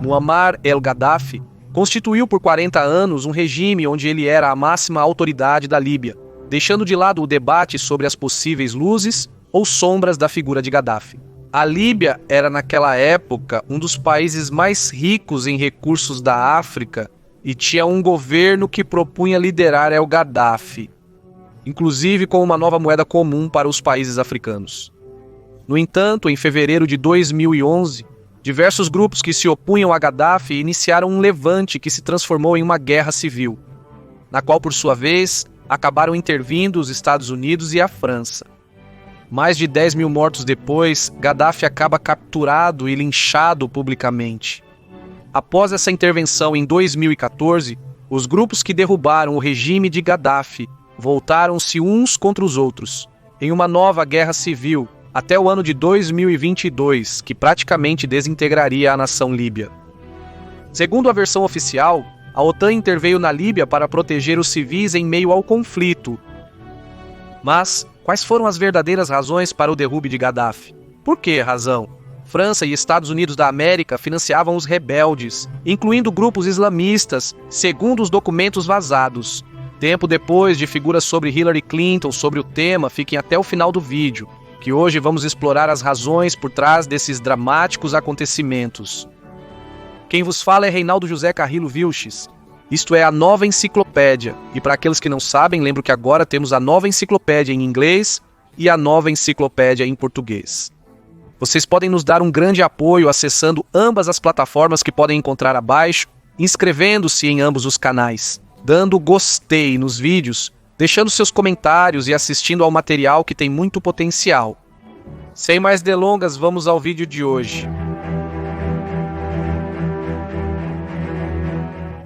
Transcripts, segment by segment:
Muammar el-Gaddafi, constituiu por 40 anos um regime onde ele era a máxima autoridade da Líbia, deixando de lado o debate sobre as possíveis luzes ou sombras da figura de Gaddafi. A Líbia era naquela época um dos países mais ricos em recursos da África e tinha um governo que propunha liderar el-Gaddafi, inclusive com uma nova moeda comum para os países africanos. No entanto, em fevereiro de 2011, diversos grupos que se opunham a Gaddafi iniciaram um levante que se transformou em uma guerra civil, na qual, por sua vez, acabaram intervindo os Estados Unidos e a França. Mais de 10 mil mortos depois, Gaddafi acaba capturado e linchado publicamente. Após essa intervenção em 2014, os grupos que derrubaram o regime de Gaddafi voltaram-se uns contra os outros, em uma nova guerra civil, até o ano de 2022, que praticamente desintegraria a nação líbia. Segundo a versão oficial, a OTAN interveio na Líbia para proteger os civis em meio ao conflito. Mas quais foram as verdadeiras razões para o derrube de Gaddafi? Por que razão? França e Estados Unidos da América financiavam os rebeldes, incluindo grupos islamistas, segundo os documentos vazados. Tempo depois de figuras sobre Hillary Clinton sobre o tema, fiquem até o final do vídeo, que hoje vamos explorar as razões por trás desses dramáticos acontecimentos. Quem vos fala é Reinaldo José Carrillo Vilches. Isto é a Nova Enciclopédia, e para aqueles que não sabem, lembro que agora temos a Nova Enciclopédia em inglês e a Nova Enciclopédia em português. Vocês podem nos dar um grande apoio acessando ambas as plataformas que podem encontrar abaixo, inscrevendo-se em ambos os canais, dando gostei nos vídeos, deixando seus comentários e assistindo ao material que tem muito potencial. Sem mais delongas, vamos ao vídeo de hoje.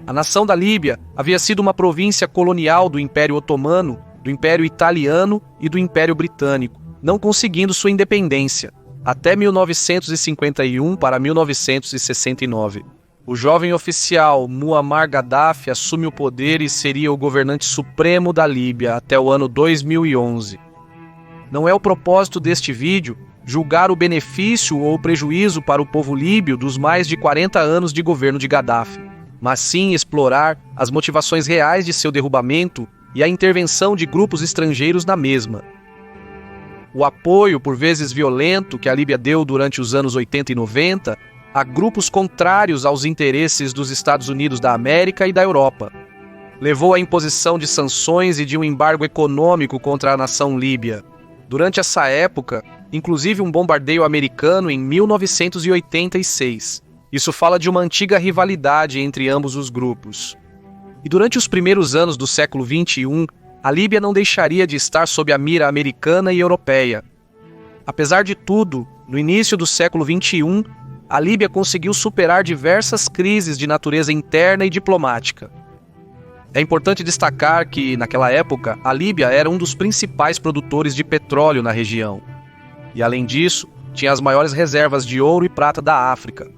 A nação da Líbia havia sido uma província colonial do Império Otomano, do Império Italiano e do Império Britânico, não conseguindo sua independência, até 1951 para 1969. O jovem oficial Muammar Gaddafi assume o poder e seria o governante supremo da Líbia até o ano 2011. Não é o propósito deste vídeo julgar o benefício ou prejuízo para o povo líbio dos mais de 40 anos de governo de Gaddafi, mas sim explorar as motivações reais de seu derrubamento e a intervenção de grupos estrangeiros na mesma. O apoio, por vezes violento, que a Líbia deu durante os anos 80 e 90 a grupos contrários aos interesses dos Estados Unidos da América e da Europa, levou à imposição de sanções e de um embargo econômico contra a nação líbia. Durante essa época, inclusive um bombardeio americano em 1986. Isso fala de uma antiga rivalidade entre ambos os grupos. E durante os primeiros anos do século XXI, a Líbia não deixaria de estar sob a mira americana e europeia. Apesar de tudo, no início do século XXI, a Líbia conseguiu superar diversas crises de natureza interna e diplomática. É importante destacar que, naquela época, a Líbia era um dos principais produtores de petróleo na região. E, além disso, tinha as maiores reservas de ouro e prata da África.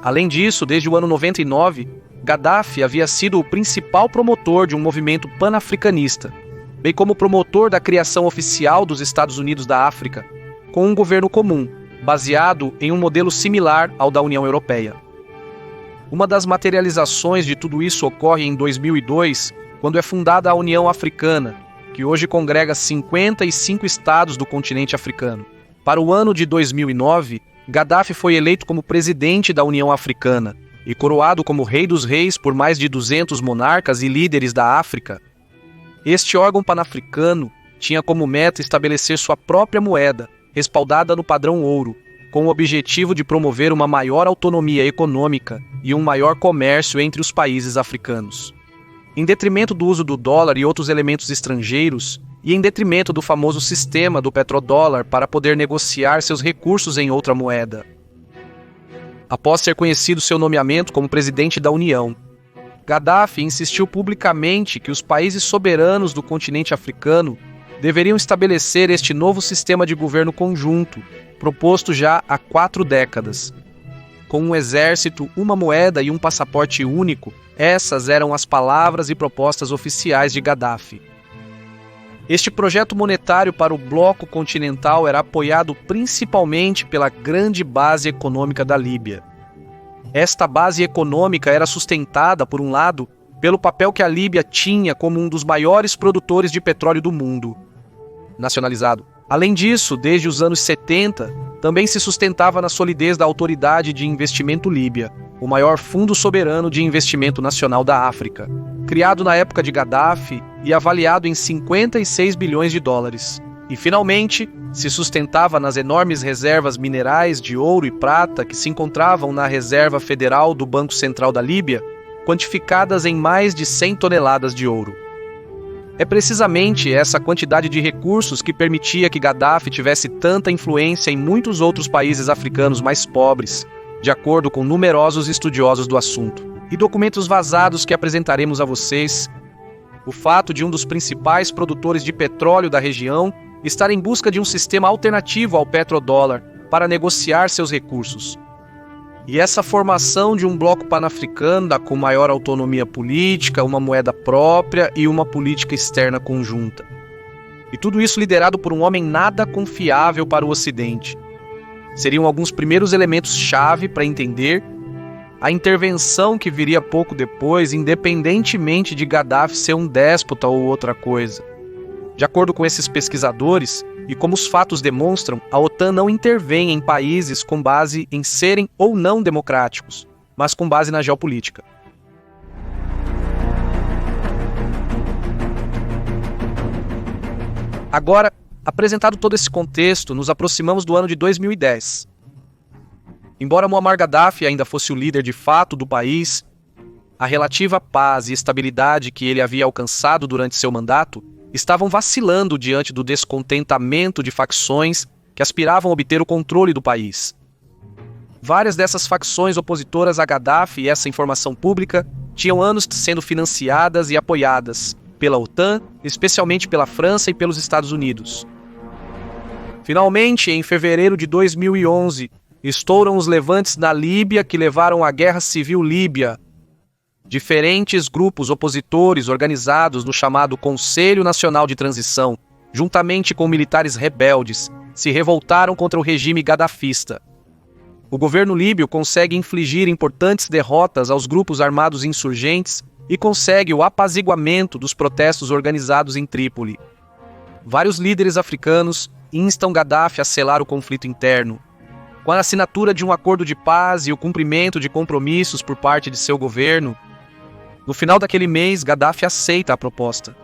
Além disso, desde o ano 99, Gaddafi havia sido o principal promotor de um movimento panafricanista, bem como promotor da criação oficial dos Estados Unidos da África, com um governo comum, baseado em um modelo similar ao da União Europeia. Uma das materializações de tudo isso ocorre em 2002, quando é fundada a União Africana, que hoje congrega 55 estados do continente africano. Para o ano de 2009, Gaddafi foi eleito como presidente da União Africana e coroado como Rei dos Reis por mais de 200 monarcas e líderes da África. Este órgão panafricano tinha como meta estabelecer sua própria moeda, respaldada no padrão ouro, com o objetivo de promover uma maior autonomia econômica e um maior comércio entre os países africanos. Em detrimento do uso do dólar e outros elementos estrangeiros, e em detrimento do famoso sistema do petrodólar para poder negociar seus recursos em outra moeda. Após ser conhecido seu nomeamento como presidente da União, Gaddafi insistiu publicamente que os países soberanos do continente africano deveriam estabelecer este novo sistema de governo conjunto, proposto já há 4 décadas. Com um exército, uma moeda e um passaporte único, essas eram as palavras e propostas oficiais de Gaddafi. Este projeto monetário para o bloco continental era apoiado principalmente pela grande base econômica da Líbia. Esta base econômica era sustentada, por um lado, pelo papel que a Líbia tinha como um dos maiores produtores de petróleo do mundo, nacionalizado. Além disso, desde os anos 70, também se sustentava na solidez da Autoridade de Investimento Líbia, o maior fundo soberano de investimento nacional da África, criado na época de Gaddafi e avaliado em 56 bilhões de dólares. E, finalmente, se sustentava nas enormes reservas minerais de ouro e prata que se encontravam na Reserva Federal do Banco Central da Líbia, quantificadas em mais de 100 toneladas de ouro. É precisamente essa quantidade de recursos que permitia que Gaddafi tivesse tanta influência em muitos outros países africanos mais pobres, de acordo com numerosos estudiosos do assunto. E documentos vazados que apresentaremos a vocês, o fato de um dos principais produtores de petróleo da região estar em busca de um sistema alternativo ao petrodólar para negociar seus recursos. E essa formação de um bloco panafricano com maior autonomia política, uma moeda própria e uma política externa conjunta. E tudo isso liderado por um homem nada confiável para o Ocidente. Seriam alguns primeiros elementos-chave para entender a intervenção que viria pouco depois, independentemente de Gaddafi ser um déspota ou outra coisa. De acordo com esses pesquisadores, e como os fatos demonstram, a OTAN não intervém em países com base em serem ou não democráticos, mas com base na geopolítica. Agora, apresentado todo esse contexto, nos aproximamos do ano de 2010. Embora Muammar Gaddafi ainda fosse o líder de fato do país, a relativa paz e estabilidade que ele havia alcançado durante seu mandato estavam vacilando diante do descontentamento de facções que aspiravam a obter o controle do país. Várias dessas facções opositoras a Gaddafi e essa informação pública tinham anos sendo financiadas e apoiadas pela OTAN, especialmente pela França e pelos Estados Unidos. Finalmente, em fevereiro de 2011, estouram os levantes na Líbia que levaram à Guerra Civil Líbia. Diferentes grupos opositores organizados no chamado Conselho Nacional de Transição, juntamente com militares rebeldes, se revoltaram contra o regime gadafista. O governo líbio consegue infligir importantes derrotas aos grupos armados insurgentes e consegue o apaziguamento dos protestos organizados em Trípoli. Vários líderes africanos instam Gaddafi a selar o conflito interno. Com a assinatura de um acordo de paz e o cumprimento de compromissos por parte de seu governo, no final daquele mês, Gaddafi aceita a proposta.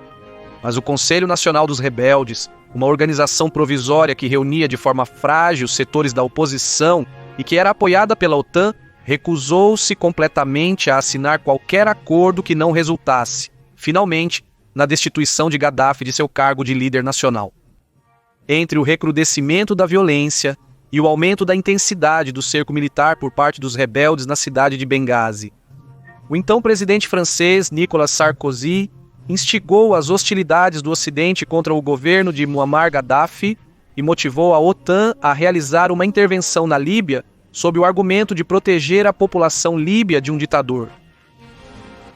Mas o Conselho Nacional dos Rebeldes, uma organização provisória que reunia de forma frágil setores da oposição e que era apoiada pela OTAN, recusou-se completamente a assinar qualquer acordo que não resultasse, finalmente, na destituição de Gaddafi de seu cargo de líder nacional. Entre o recrudescimento da violência e o aumento da intensidade do cerco militar por parte dos rebeldes na cidade de Benghazi, o então presidente francês Nicolas Sarkozy instigou as hostilidades do Ocidente contra o governo de Muammar Gaddafi e motivou a OTAN a realizar uma intervenção na Líbia sob o argumento de proteger a população líbia de um ditador.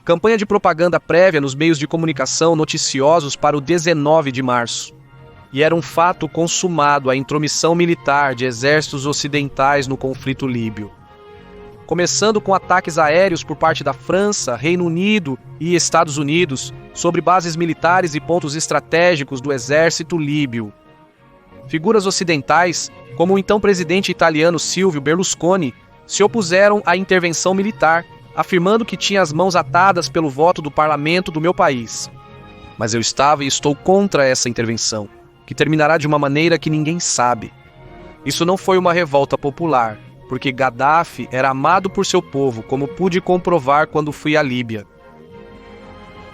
Campanha de propaganda prévia nos meios de comunicação noticiosos para o 19 de março. E era um fato consumado a intromissão militar de exércitos ocidentais no conflito líbio. Começando com ataques aéreos por parte da França, Reino Unido e Estados Unidos sobre bases militares e pontos estratégicos do exército líbio. Figuras ocidentais, como o então presidente italiano Silvio Berlusconi, se opuseram à intervenção militar, afirmando que tinha as mãos atadas pelo voto do parlamento do meu país. Mas eu estava e estou contra essa intervenção, que terminará de uma maneira que ninguém sabe. Isso não foi uma revolta popular, porque Gaddafi era amado por seu povo, como pude comprovar quando fui à Líbia.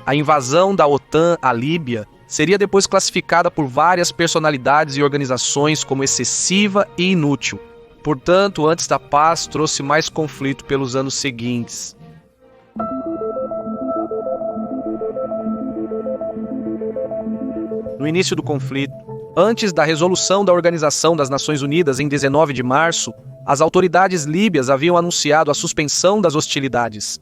A invasão da OTAN à Líbia seria depois classificada por várias personalidades e organizações como excessiva e inútil. Portanto, antes da paz, trouxe mais conflito pelos anos seguintes. No início do conflito, antes da resolução da Organização das Nações Unidas em 19 de março, as autoridades líbias haviam anunciado a suspensão das hostilidades.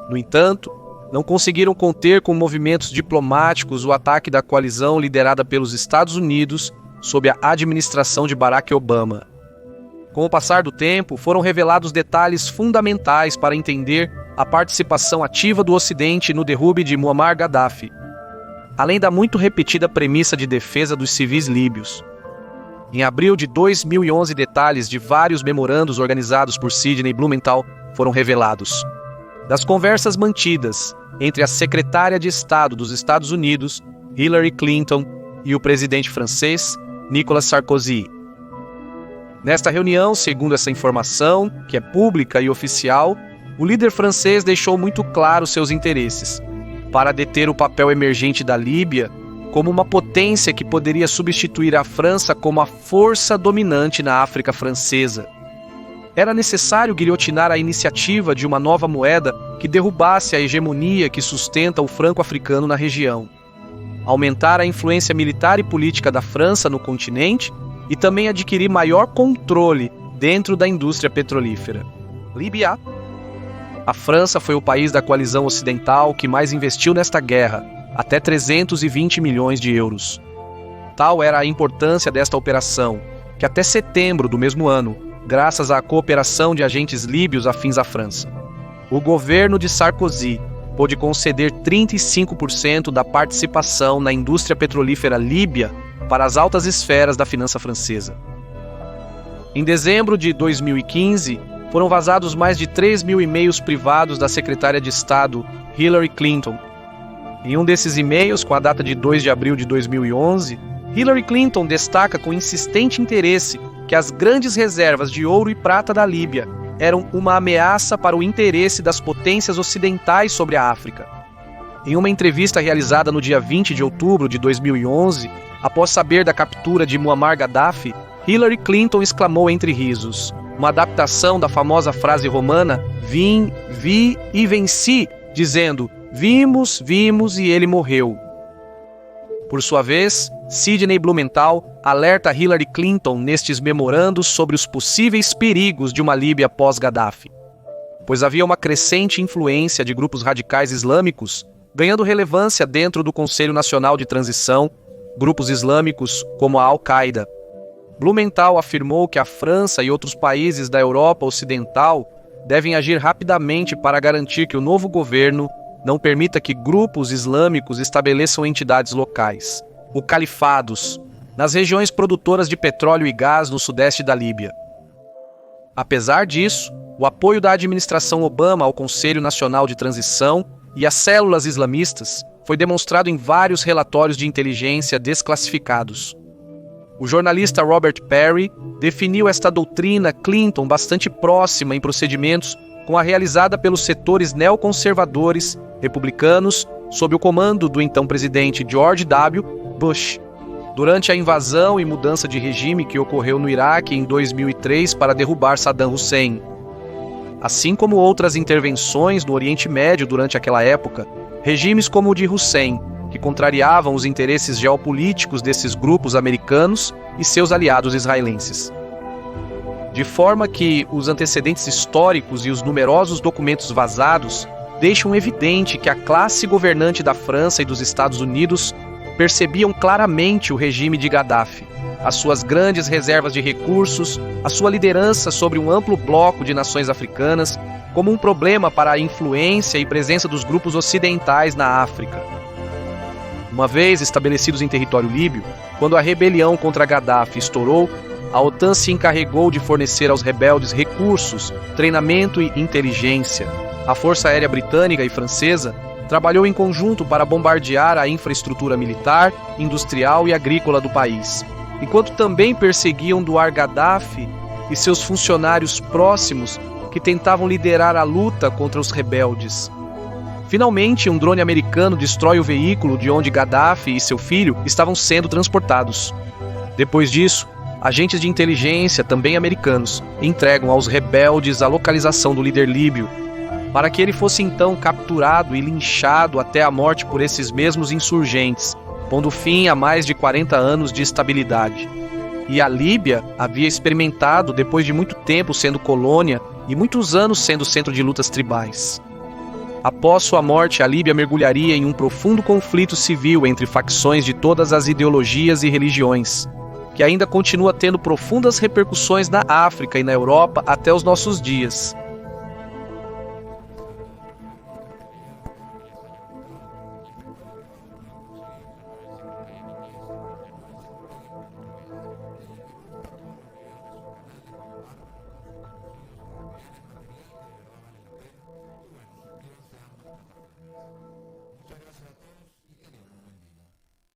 No entanto, não conseguiram conter com movimentos diplomáticos o ataque da coalizão liderada pelos Estados Unidos sob a administração de Barack Obama. Com o passar do tempo, foram revelados detalhes fundamentais para entender a participação ativa do Ocidente no derrube de Muammar Gaddafi, além da muito repetida premissa de defesa dos civis líbios. Em abril de 2011, detalhes de vários memorandos organizados por Sidney Blumenthal foram revelados. Das conversas mantidas entre a secretária de Estado dos Estados Unidos, Hillary Clinton, e o presidente francês, Nicolas Sarkozy. Nesta reunião, segundo essa informação, que é pública e oficial, o líder francês deixou muito claro seus interesses para deter o papel emergente da Líbia como uma potência que poderia substituir a França como a força dominante na África francesa. Era necessário guilhotinar a iniciativa de uma nova moeda que derrubasse a hegemonia que sustenta o franco africano na região, aumentar a influência militar e política da França no continente e também adquirir maior controle dentro da indústria petrolífera. Líbia. A França foi o país da coalizão ocidental que mais investiu nesta guerra, até 320 milhões de euros. Tal era a importância desta operação, que até setembro do mesmo ano, graças à cooperação de agentes líbios afins à França, o governo de Sarkozy pôde conceder 35% da participação na indústria petrolífera líbia para as altas esferas da finança francesa. Em dezembro de 2015, foram vazados mais de 3 mil e-mails privados da secretária de Estado, Hillary Clinton. Em um desses e-mails, com a data de 2 de abril de 2011, Hillary Clinton destaca com insistente interesse que as grandes reservas de ouro e prata da Líbia eram uma ameaça para o interesse das potências ocidentais sobre a África. Em uma entrevista realizada no dia 20 de outubro de 2011, após saber da captura de Muammar Gaddafi, Hillary Clinton exclamou entre risos, uma adaptação da famosa frase romana "vim, vi e venci", dizendo "vimos, vimos e ele morreu". Por sua vez, Sidney Blumenthal alerta Hillary Clinton nestes memorandos sobre os possíveis perigos de uma Líbia pós-Gaddafi, pois havia uma crescente influência de grupos radicais islâmicos ganhando relevância dentro do Conselho Nacional de Transição, grupos islâmicos como a Al-Qaeda. Blumenthal afirmou que a França e outros países da Europa Ocidental devem agir rapidamente para garantir que o novo governo não permita que grupos islâmicos estabeleçam entidades locais, ou califados, nas regiões produtoras de petróleo e gás no sudeste da Líbia. Apesar disso, o apoio da administração Obama ao Conselho Nacional de Transição e às células islamistas foi demonstrado em vários relatórios de inteligência desclassificados. O jornalista Robert Perry definiu esta doutrina Clinton bastante próxima em procedimentos com a realizada pelos setores neoconservadores republicanos sob o comando do então presidente George W. Bush, durante a invasão e mudança de regime que ocorreu no Iraque em 2003 para derrubar Saddam Hussein. Assim como outras intervenções no Oriente Médio durante aquela época, regimes como o de Hussein, que contrariavam os interesses geopolíticos desses grupos americanos e seus aliados israelenses. De forma que os antecedentes históricos e os numerosos documentos vazados deixam evidente que a classe governante da França e dos Estados Unidos percebiam claramente o regime de Gaddafi, as suas grandes reservas de recursos, a sua liderança sobre um amplo bloco de nações africanas, como um problema para a influência e presença dos grupos ocidentais na África. Uma vez estabelecidos em território líbio, quando a rebelião contra Gaddafi estourou, a OTAN se encarregou de fornecer aos rebeldes recursos, treinamento e inteligência. A Força Aérea Britânica e Francesa trabalhou em conjunto para bombardear a infraestrutura militar, industrial e agrícola do país, enquanto também perseguiam Muammar Gaddafi e seus funcionários próximos que tentavam liderar a luta contra os rebeldes. Finalmente, um drone americano destrói o veículo de onde Gaddafi e seu filho estavam sendo transportados. Depois disso, agentes de inteligência, também americanos, entregam aos rebeldes a localização do líder líbio, para que ele fosse então capturado e linchado até a morte por esses mesmos insurgentes, pondo fim a mais de 40 anos de estabilidade. E a Líbia havia experimentado, depois de muito tempo sendo colônia e muitos anos sendo centro de lutas tribais. Após sua morte, a Líbia mergulharia em um profundo conflito civil entre facções de todas as ideologias e religiões, que ainda continua tendo profundas repercussões na África e na Europa até os nossos dias.